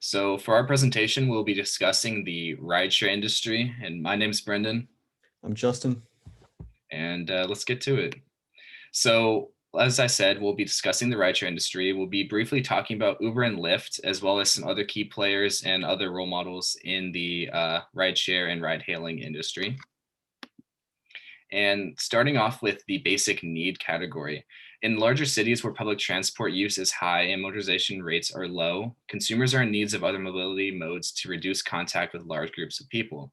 So for our presentation, we'll be discussing the rideshare industry, and my name's Brendan, I'm Justin. and let's get to it. So as I said, we'll be discussing the rideshare industry. We'll be briefly talking about Uber and Lyft, as well as some other key players and other role models in the rideshare and ride-hailing industry. And starting off with the basic need category. In larger cities where public transport use is high and motorization rates are low, consumers are in need of other mobility modes to reduce contact with large groups of people.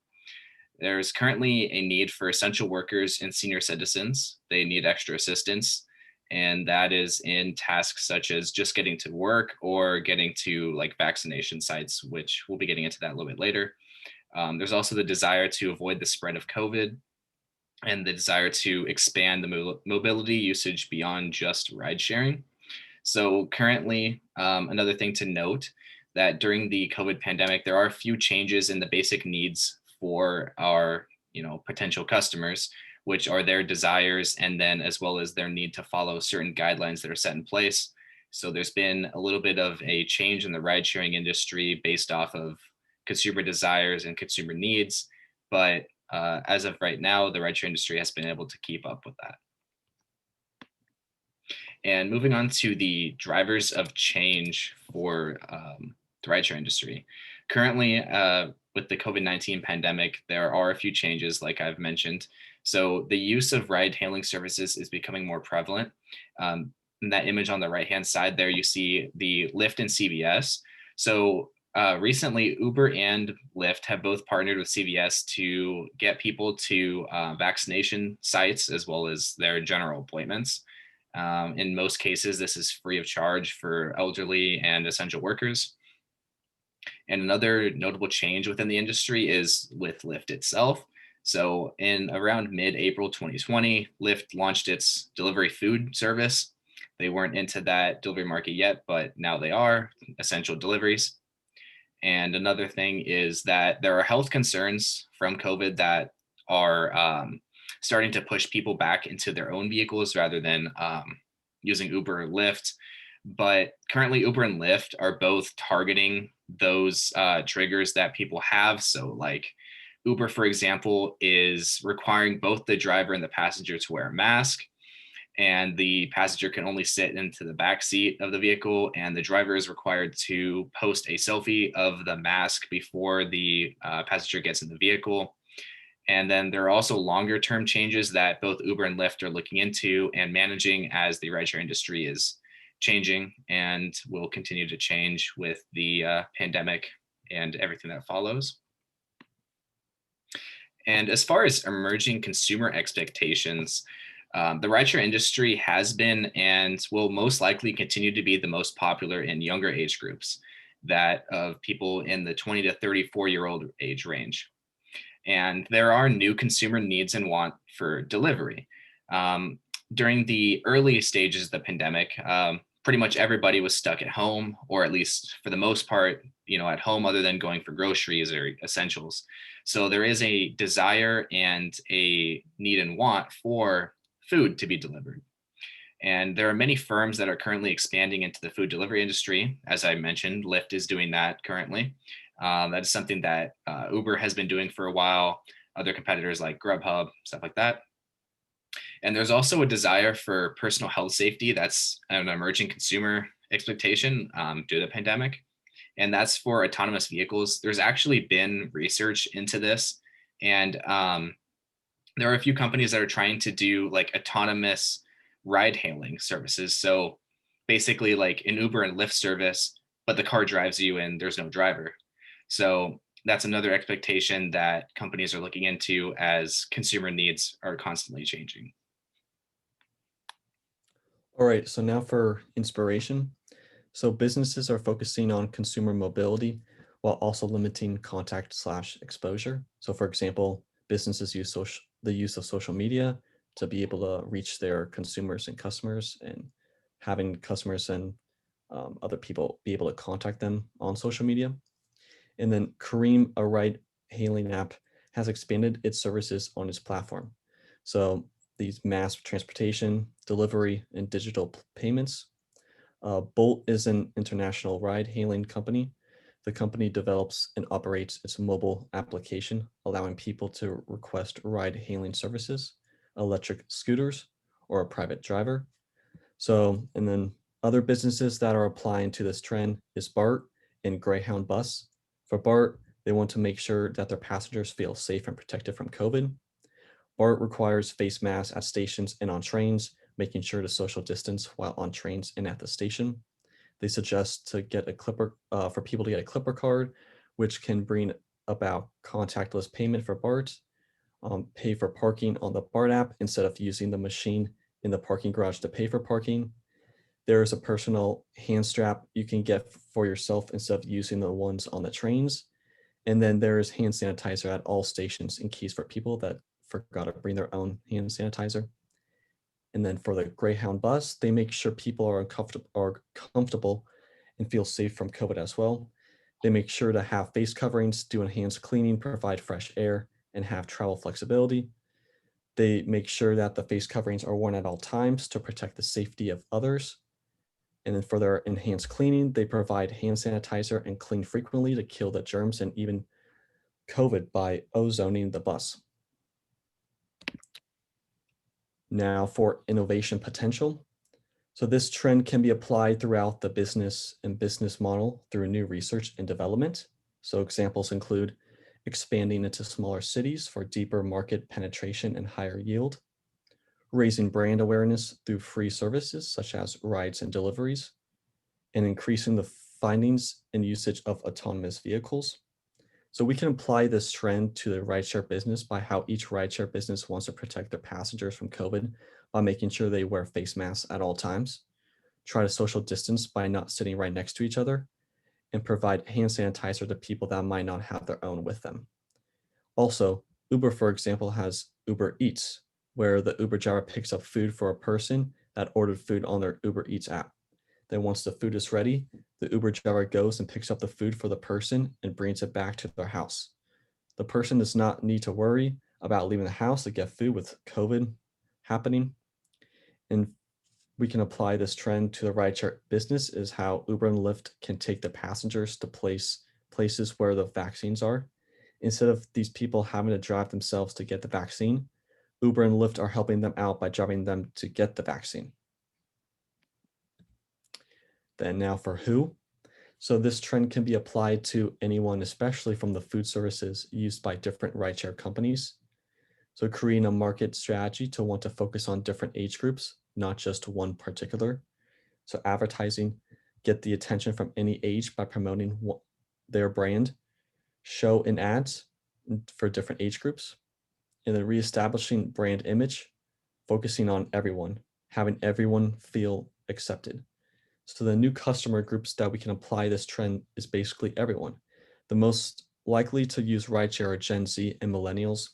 There's currently a need for essential workers and senior citizens. They need extra assistance, and that is in tasks such as just getting to work or getting to like vaccination sites, which we'll be getting into that a little bit later. There's also the desire to avoid the spread of COVID and the desire to expand the mobility usage beyond just ride sharing. So currently, another thing to note that during the COVID pandemic, there are a few changes in the basic needs for our, potential customers, which are their desires, and then as well as their need to follow certain guidelines that are set in place. So there's been a little bit of a change in the ride sharing industry based off of consumer desires and consumer needs. But as of right now, the ride share industry has been able to keep up with that. And moving on to the drivers of change for the rideshare industry. Currently, with the COVID-19 pandemic, there are a few changes, like I've mentioned. So the use of ride hailing services is becoming more prevalent. In that image on the right-hand side there, you see the Lyft and CVS. So recently, Uber and Lyft have both partnered with CVS to get people to vaccination sites as well as their general appointments. In most cases, this is free of charge for elderly and essential workers. And another notable change within the industry is with Lyft itself. So, in around mid April 2020, Lyft launched its delivery food service. They weren't into that delivery market yet, but now they are essential deliveries. And another thing is that there are health concerns from COVID that are starting to push people back into their own vehicles rather than using Uber or Lyft. But currently, Uber and Lyft are both targeting those triggers that people have. So, like Uber, for example, is requiring both the driver and the passenger to wear a mask, and the passenger can only sit into the back seat of the vehicle, and the driver is required to post a selfie of the mask before the passenger gets in the vehicle. And then there are also longer term changes that both Uber and Lyft are looking into and managing as the rideshare industry is changing and will continue to change with the pandemic and everything that follows. And as far as emerging consumer expectations, the rideshare industry has been and will most likely continue to be the most popular in younger age groups, that of people in the 20 to 34-year-old age range. And there are new consumer needs and want for delivery. During the early stages of the pandemic, pretty much everybody was stuck at home, or at least for the most part, at home other than going for groceries or essentials. So there is a desire and a need and want for food to be delivered. And there are many firms that are currently expanding into the food delivery industry. As I mentioned, Lyft is doing that currently. That is something that Uber has been doing for a while, other competitors like Grubhub, stuff like that. And there's also a desire for personal health safety. That's an emerging consumer expectation due to the pandemic. And that's for autonomous vehicles. There's actually been research into this. And there are a few companies that are trying to do like autonomous ride hailing services. So basically, like an Uber and Lyft service, but the car drives you and there's no driver. So that's another expectation that companies are looking into as consumer needs are constantly changing. All right, so now for inspiration. So businesses are focusing on consumer mobility while also limiting contact slash exposure. So for example, businesses use the use of social media to be able to reach their consumers and customers, and having customers and other people be able to contact them on social media. And then Kareem, a ride hailing app, has expanded its services on its platform. So these mass transportation, delivery, and digital payments. Bolt is an international ride hailing company. the company develops and operates its mobile application, allowing people to request ride hailing services, electric scooters, or a private driver. So, and then other businesses that are applying to this trend is BART and Greyhound Bus. For BART, they want to make sure that their passengers feel safe and protected from COVID. BART requires face masks at stations and on trains, making sure to social distance while on trains and at the station. They suggest to get a clipper for people to get a clipper card, which can bring about contactless payment for BART, pay for parking on the BART app instead of using the machine in the parking garage to pay for parking. There is a personal hand strap you can get for yourself instead of using the ones on the trains. And then there is hand sanitizer at all stations in case for people that forgot to bring their own hand sanitizer. And then for the Greyhound bus, they make sure people are comfortable and feel safe from COVID as well. They make sure to have face coverings, do enhanced cleaning, provide fresh air, and have travel flexibility. They make sure that the face coverings are worn at all times to protect the safety of others. And then for their enhanced cleaning, they provide hand sanitizer and clean frequently to kill the germs and even COVID by ozoning the bus. Now for innovation potential. So this trend can be applied throughout the business and business model through new research and development. So examples include expanding into smaller cities for deeper market penetration and higher yield, raising brand awareness through free services such as rides and deliveries, and increasing the findings and usage of autonomous vehicles. So we can apply this trend to the rideshare business by how each rideshare business wants to protect their passengers from COVID by making sure they wear face masks at all times, try to social distance by not sitting right next to each other, and provide hand sanitizer to people that might not have their own with them. Also, Uber, for example, has Uber Eats, where the Uber driver picks up food for a person that ordered food on their Uber Eats app. Then once the food is ready, the Uber driver goes and picks up the food for the person and brings it back to their house. The person does not need to worry about leaving the house to get food with COVID happening. And we can apply this trend to the rideshare business is how Uber and Lyft can take the passengers to places where the vaccines are. Instead of these people having to drive themselves to get the vaccine, Uber and Lyft are helping them out by driving them to get the vaccine. Then now for who. So this trend can be applied to anyone, especially from the food services used by different rideshare companies. So creating a market strategy to want to focus on different age groups, not just one particular. So advertising, get the attention from any age by promoting their brand, show in ads for different age groups, and then reestablishing brand image, focusing on everyone, having everyone feel accepted. So the new customer groups that we can apply this trend is basically everyone. The most likely to use rideshare are Gen Z and millennials.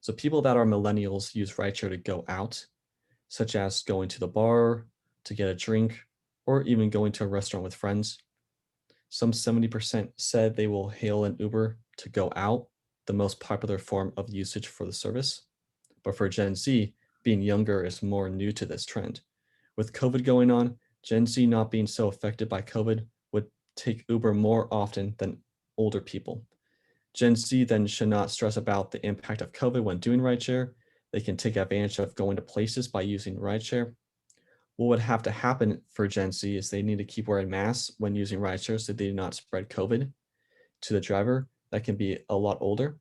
So people that are millennials use rideshare to go out, such as going to the bar, to get a drink, or even going to a restaurant with friends. Some 70% said they will hail an Uber to go out, the most popular form of usage for the service. But for Gen Z, being younger is more new to this trend. With COVID going on, Gen Z not being so affected by COVID would take Uber more often than older people. Gen Z then should not stress about the impact of COVID when doing rideshare. They can take advantage of going to places by using rideshare. What would have to happen for Gen Z is they need to keep wearing masks when using rideshare so they do not spread COVID to the driver that can be a lot older.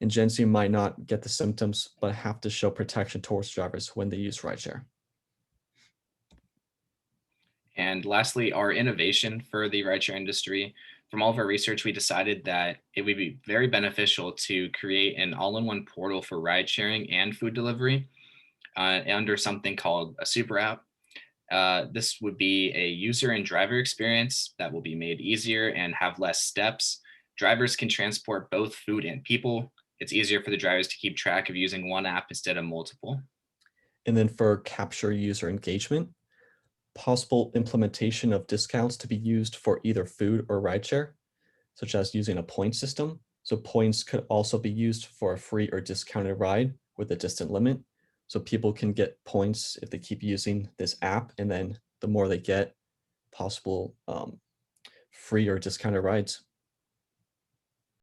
And Gen Z might not get the symptoms, but have to show protection towards drivers when they use rideshare. And lastly, our innovation for the rideshare industry. From all of our research, we decided that it would be very beneficial to create an all-in-one portal for ride sharing and food delivery under something called a super app. This would be a user and driver experience that will be made easier and have less steps. Drivers can transport both food and people. It's easier for the drivers to keep track of using one app instead of multiple. And then for capture user engagement, possible implementation of discounts to be used for either food or rideshare, such as using a point system. So points could also be used for a free or discounted ride with a distant limit. So people can get points if they keep using this app, and then the more they get, possible free or discounted rides.